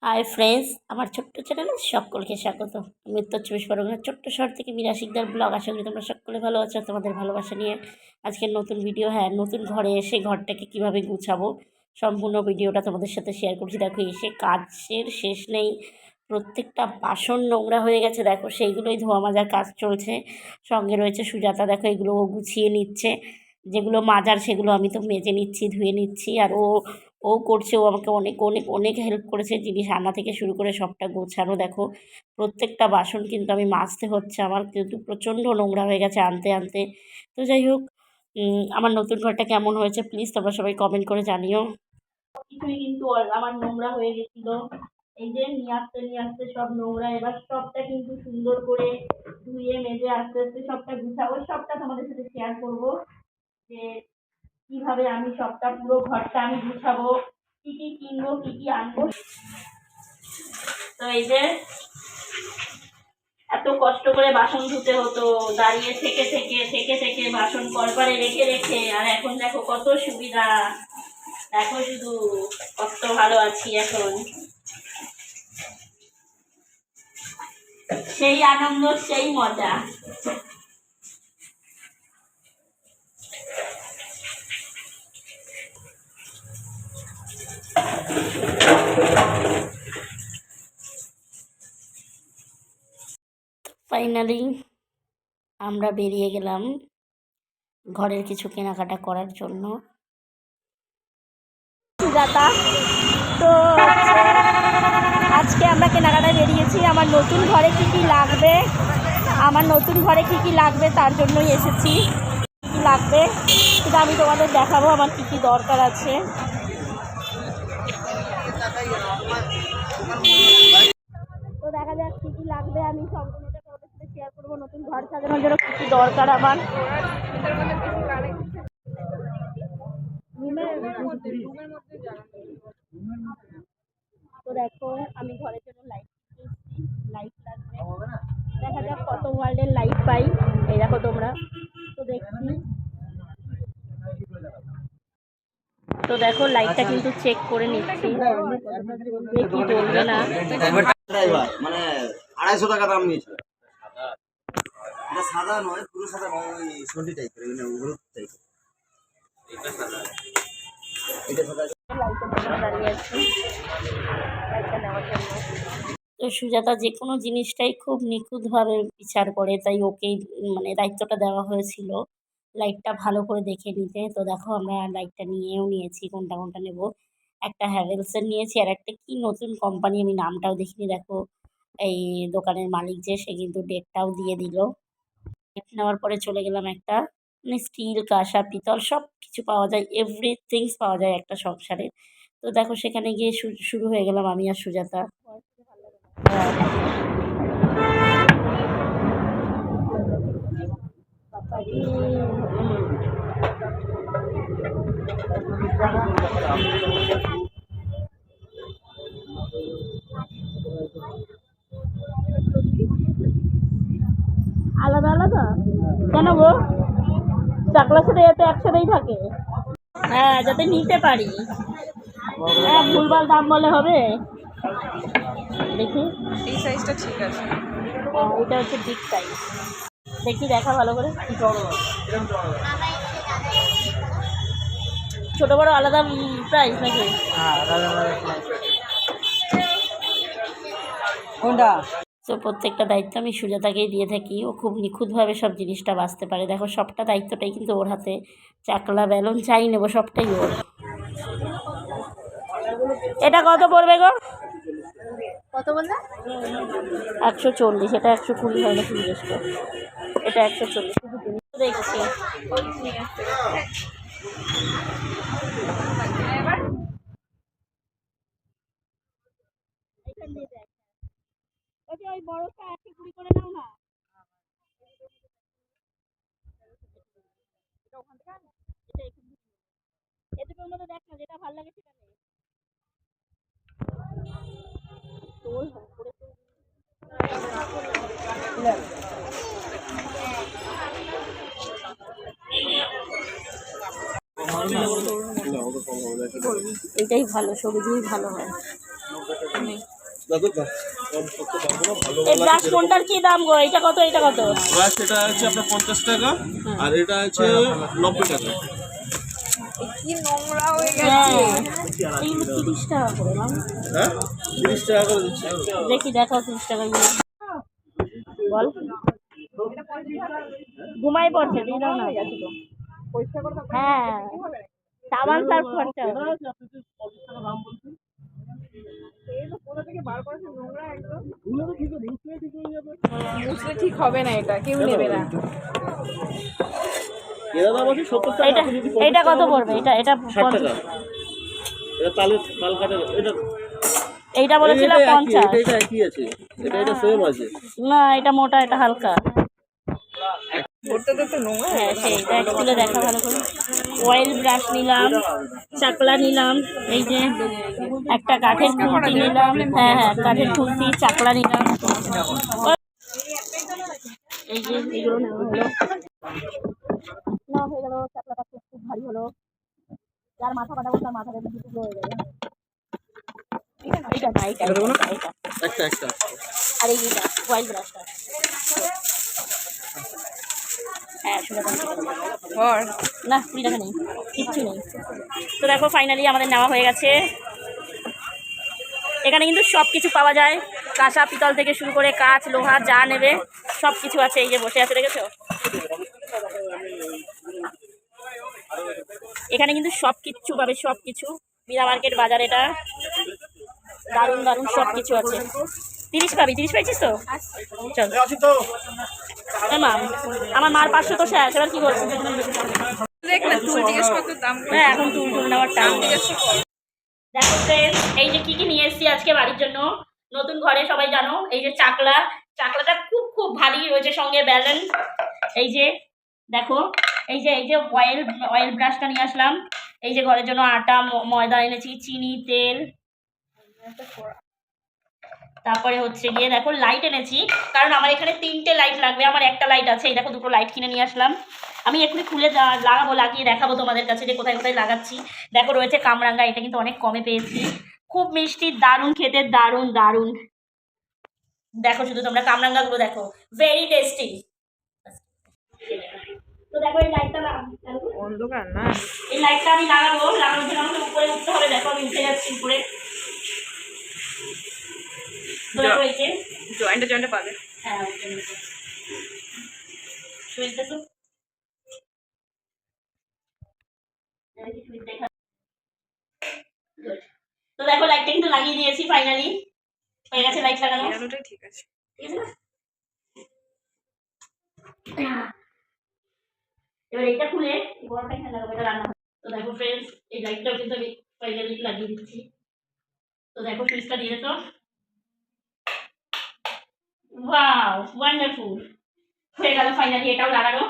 Hi friends, আমার ছোট্ট চ্যানেলে সকলকে স্বাগত। আমি উত্তর 24 পরগনার ছোট্ট শহর থেকে মীরা শিকদার ব্লগ। আশা করি তোমরা সকলে ভালো আছো। তোমাদের ভালোবাসা নিয়ে আজকের নতুন ভিডিও। হ্যাঁ, নতুন ঘরে এসে ঘরটাকে কীভাবে গুছাবো সম্পূর্ণ ভিডিওটা তোমাদের সাথে শেয়ার করছি। দেখো, এসে কাজের শেষ নেই, প্রত্যেকটা বাসন নোংরা হয়ে গেছে। দেখো, সেইগুলোই ধোয়া মাজার কাজ চলছে। সঙ্গে রয়েছে সুজাতা, দেখো এগুলো ও গুছিয়ে নিচ্ছে। যেগুলো মাজার সেগুলো আমি তো মেজে নিচ্ছি, ধুয়ে নিচ্ছি। আর ও করছে, ও আমাকে অনেক অনেক অনেক হেল্প করেছে, জিনিস আনা থেকে শুরু করে সবটা গোছানো। দেখো, প্রত্যেকটা বাসন কিন্তু আমি মাজতে হচ্ছে, আমার কিন্তু প্রচণ্ড নোংরা হয়ে গেছে আনতে আনতে। তো যাই হোক, আমার নতুন ঘরটা কেমন হয়েছে প্লিজ তোমরা সবাই কমেন্ট করে জানিও। কিছুই কিন্তু আমার নোংরা হয়ে গেছিলো, এই যে নিয়ে আসতে সব নোংরা। এবার সবটা কিন্তু সুন্দর করে ধুয়ে মেজে আস্তে আস্তে সবটা গুছাবো, সবটা তোমাদের সাথে শেয়ার করবো যে কিভাবে আমি সবটা পুরো ঘরটা আমি গুছাবো, কি কি কিনবো, কি কি আনবো। তো এই যে এত কষ্ট করে বাসন ধুতে হতো, দাঁড়িয়ে থেকে থেকে থেকে থেকে বাসন কলপারে রেখে রেখে, আর এখন দেখো কত সুবিধা। দেখো শুধু কত ভালো আছি এখন, সেই আনন্দ সেই মজা। ফাইনালি আমরা বেরিয়ে গেলাম ঘরের কিছু কেনাকাটা করার জন্য। সুজাতা, তো আজকে আমরা কেনাকাটায় বেরিয়েছি। আমার নতুন ঘরে কি কি লাগবে তার জন্যই এসেছি। কী লাগবে সেটা আমি তোমাদের দেখাবো, আমার কি কি দরকার আছে। তো দেখা যাক কী কী লাগবে, আমি সম্পূর্ণটা তোমাদের সাথে শেয়ার করবো। নতুন ঘর সাজানোর জন্য কী কী দরকার আমার। তো দেখো, আমি ঘরের জন্য লাইট লাগবে। দেখা যাক কত ওয়ার্ল্ডের লাইট পাই। এই দেখো তোমরা, তো দেখছি। তো দেখো, লাইটটা কিন্তু চেক করে নিচ্ছি, দেখি জ্বলবে না। মানে 250 টাকা দাম নিয়েছিল। এটা সাদা নয়, পুরো সাদা নয়, ওই সন্ডি টাইপের, মানে হলুদ টাইপের। এটা সাদা, এটা সাদা। দাঁড়িয়ে আছি লাইটটা নেওয়ার জন্য। তো সুজাতা যে কোনো জিনিসটাই খুব নিখুঁতভাবে বিচার করে, তাই ওকেই মানে দায়িত্বটা দেওয়া হয়েছিল লাইটটা ভালো করে দেখে নিতে। তো দেখো, আমরা লাইটটা নিয়েছি, কোনটা কোনটা নেব। একটা হ্যাভেলসের নিয়েছি, আর একটা কি নতুন কোম্পানি, আমি নামটাও দেখিনি। দেখো, এই দোকানের মালিক যে, সে কিন্তু ডেটটাও দিয়ে দিল। লাইট নেওয়ার পরে চলে গেলাম একটা, মানে স্টিল, কাঁসা, পিতল সব কিছু পাওয়া যায়, এভরিথিংস পাওয়া যায় একটা সংসারে। তো দেখো, সেখানে গিয়ে শুরু হয়ে গেলাম আমি আর সুজাতা। আলাদা আলাদা কেন গো? চাকলার সাথে এতে একসাথেই থাকে। হ্যাঁ, যাতে নিতে পারি। হ্যাঁ, ভুলভাল দাম বলে হবে। দেখি, এই সাইজটা ঠিক আছে। এটা হচ্ছে বিগ সাইজ। দেখি, দেখা ভালো করে। ছোট বড় আলাদা প্রাইস নাকি? কোনটা? তো প্রত্যেকটা দায়িত্ব আমি সুজাতাকেই দিয়ে থাকি, ও খুব নিখুঁতভাবে সব জিনিসটা বাঁচতে পারে। দেখো, সবটা দায়িত্বটাই কিন্তু ওর হাতে। চাকলা, বেলুন চাই নেবো, সবটাই ওর। এটা কত পড়বে গো? কত বললে? 140। এটা 120 হয় নাকি জিজ্ঞেস কর। এটা 140 দেখছি। ওই বড়টা 120 করে নাও না। এটুকুর মধ্যে দেখ না, যেটা ভালো লাগে সেটা নেই। এটাই ভালো, সবুজই ভালো হয়। দাদু কম করতে পারবো না, ভালো এই ব্রাশ কোনটার কি দাম গো? এটা কত এটা কত? ব্রাশ এটা আছে আপনার 50 টাকা আর এটা আছে 90 টাকা। কি নোংরা হয়ে হ্যাঁ এইগুলো 30 টাকা করে নাম। হ্যাঁ 30 টাকা করে দিচ্ছি। দেখি দেখাও 30 টাকা বল। ঘুমাই পড়ছে দিয়ে দাও না। হ্যাঁ সাবান সার্ফ খরচা হবে। মুছলে ঠিক হবে না, এটা কেউ নেবে না। এরা দাম আছে 70 টাকা। এটা এটা কত পড়বে? এটা এটা 60 টাকা। এটা তাল কাটা এটা এইটা বলেছিলাম 50। এটা কি আছে? এটা সেম আছে। না এটা মোটা এটা হালকা। ধরতে ধরতে নোংরা হয়ে হ্যাঁ সেই দেখ তুলে দেখা ভালো করে। অয়েল ব্রাশ নিলাম, চাকলা নিলাম, এই যে একটা কাঠের খুন্তি নিলাম, হ্যাঁ হ্যাঁ কাঠের খুন্তি, চাকলা নিলাম, এই যে এগুলো নেওয়া হলো। নেওয়া হয়ে গেল। চাকলাটা খুব খুব ভারী হলো, যার মাথা পাঠাবো তার মাথাটা দুটো টুকরো হয়ে যাবে। এটা না এটা একটা আর এইটা অয়েল ব্রাশটা। হ্যাঁ শুনে ঘর না 20 টাকা নেই, কিচ্ছু নেই। তো দেখো ফাইনালি আমাদের নেওয়া হয়ে গেছে। এখানে কিন্তু সব কিছু পাওয়া যায়, কাঁসা পিতল থেকে শুরু করে কাঁচ লোহা যা নেবে সব কিছু আছে। এই যে বসে আছে দেখেছো, এখানে কিন্তু সব কিছু পাবে, সব কিছু। মীরা মার্কেট বাজার, এটা দারুণ দারুণ সব কিছু আছে। 30 পাবি, 30 পাইছিস তো? চল মা, আমার মার 500 তো শেষ, এবার কি করবো? দেখ না, তুই জিজ্ঞেস কত দাম। হ্যাঁ এখন টুল টুল নেওয়ার টাইম। জিজ্ঞেস কর। দেখো ফ্রেন্ডস, এই যে কি নিয়ে এসেছি আজকে বাড়ির জন্য নতুন ঘরে, সবাই জানো এই যে চাকলাটা খুব খুব ভারী রয়েছে, সঙ্গে ব্যালেন্স। এই যে দেখো, এই যে অয়েল ব্রাশটা নিয়ে আসলাম। এই যে ঘরের জন্য আটা ময়দা এনেছি, চিনি তেল, তারপরে হচ্ছে গিয়ে দেখো লাইট এনেছি, কারণ আমার এখানে 3টে লাইট লাগবে। আমার একটা লাইট আছে, এই দেখো 2টো লাইট কিনে নিয়ে আসলাম। আমি এক্ষুনি খুলে লাগিয়ে দেখাবো তোমাদের কাছে যে কোথায় কোথায় লাগাচ্ছি। দেখো রয়েছে কামরাঙ্গা, এটা কিন্তু অনেক কমে পেয়েছি, খুব মিষ্টি, দারুণ খেতে, দারুণ দারুণ। দেখো শুধু তোমরা কামরাঙ্গাগুলো দেখো, ভেরি টেস্টি। তো দেখো এই লাইটটা অন্ধকার না, এই লাইটটা আমি লাগানোর জন্য আমাকে উপরে উঠতে হবে। দেখো আমি উঠে যাচ্ছি উপরে। তো দেখো এই যে জয়েন্টে পাবে। হ্যাঁ সুইচটা তো তো দেখো লাইটটা কিন্তু লাগিয়ে দিয়েছি, ফাইনালি হয়ে গেছে লাইট লাগানো। এটাই ঠিক আছে। এবার এইটা খুলে বড়টা এখানে লাগাবো, এটা রান্না। তো দেখো ফ্রেন্ডস, এই লাইটটাও কিন্তু আমি ফাইনালি লাগিয়ে দিচ্ছি। তো দেখো সুইচটা দিয়ে তো, ওয়াও ওয়ান্ডারফুল হয়ে গেল ফাইনালি, এটাও লাগানো।